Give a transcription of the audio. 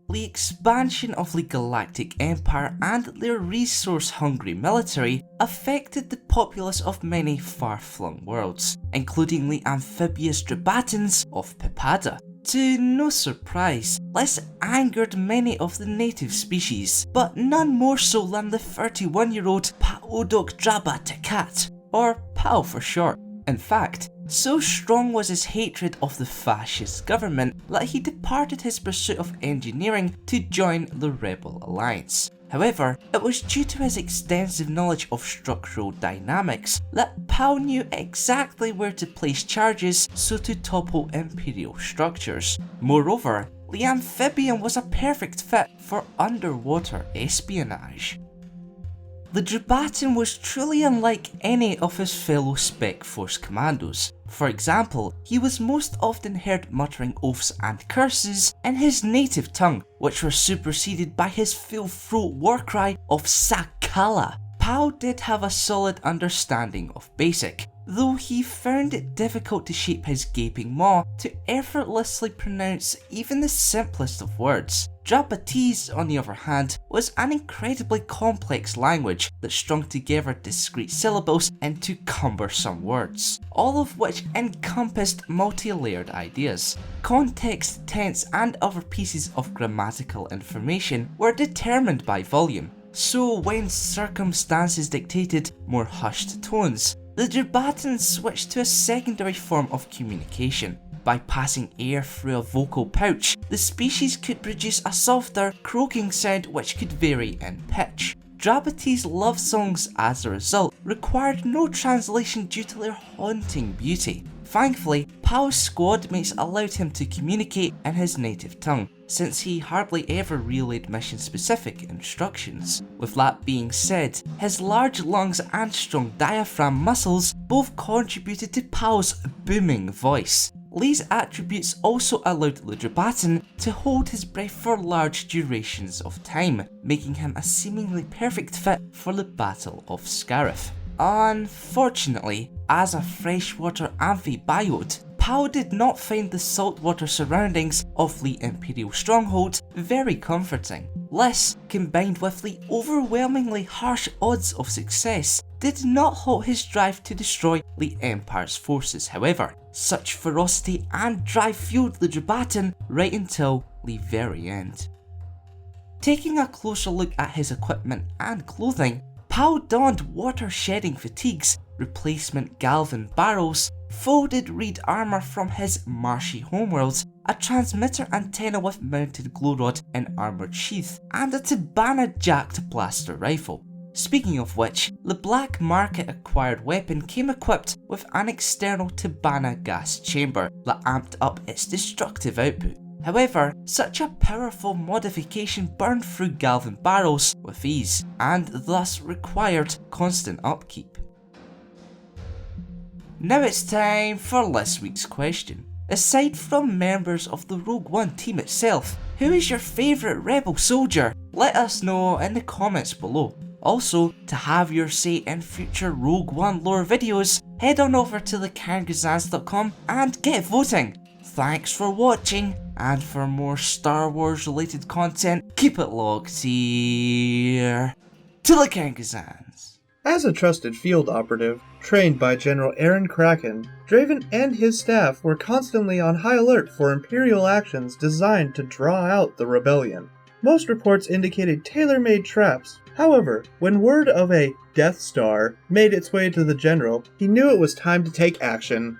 the expansion of the Galactic Empire and their resource-hungry military affected the populace of many far-flung worlds, including the amphibious Drabatans of Papada. To no surprise, this angered many of the native species, but none more so than the 31-year-old Paodok'Draba'Takat, or Pao for short. In fact, so strong was his hatred of the fascist government that he departed his pursuit of engineering to join the rebel alliance. However, it was due to his extensive knowledge of structural dynamics that Pao knew exactly where to place charges so to topple imperial structures. Moreover, the amphibian was a perfect fit for underwater espionage. The Drabatan was truly unlike any of his fellow Spec Force commandos. For example, he was most often heard muttering oaths and curses in his native tongue, which were superseded by his full-throat warcry of Sakala. Pao did have a solid understanding of Basic, though he found it difficult to shape his gaping maw to effortlessly pronounce even the simplest of words. Drabatese, on the other hand, was an incredibly complex language that strung together discrete syllables into cumbersome words, all of which encompassed multi-layered ideas. Context, tense, and other pieces of grammatical information were determined by volume, so when circumstances dictated more hushed tones, the Drabatans switched to a secondary form of communication. By passing air through a vocal pouch, the species could produce a softer, croaking sound which could vary in pitch. Drabate's love songs, as a result, required no translation due to their haunting beauty. Thankfully, Pao's squad mates allowed him to communicate in his native tongue, since he hardly ever relayed mission-specific instructions. With that being said, his large lungs and strong diaphragm muscles both contributed to Pao's booming voice. These attributes also allowed the Drabatan to hold his breath for large durations of time, making him a seemingly perfect fit for the Battle of Scarif. Unfortunately, as a freshwater amphibiote, Pao did not find the saltwater surroundings of the Imperial stronghold very comforting. This, combined with the overwhelmingly harsh odds of success, did not halt his drive to destroy the Empire's forces. However, such ferocity and drive fueled the Drabatan right until the very end. Taking a closer look at his equipment and clothing, Pao donned water-shedding fatigues, replacement galvan barrels, folded reed armour from his marshy homeworld, a transmitter antenna with mounted glow rod in armoured sheath, and a Tabana-jacked blaster rifle. Speaking of which, the black market acquired weapon came equipped with an external Tabana gas chamber that amped up its destructive output. However, such a powerful modification burned through galvan barrels with ease, and thus required constant upkeep. Now it's time for this week's question. Aside from members of the Rogue One team itself, who is your favourite rebel soldier? Let us know in the comments below. Also, to have your say in future Rogue One lore videos, head on over to thekarngazans.com and get voting. Thanks for watching, and for more Star Wars related content, keep it locked here to the Karngazans. As a trusted field operative, trained by General Aaron Kraken, Draven and his staff were constantly on high alert for Imperial actions designed to draw out the rebellion. Most reports indicated tailor-made traps. However, when word of a Death Star made its way to the General, he knew it was time to take action.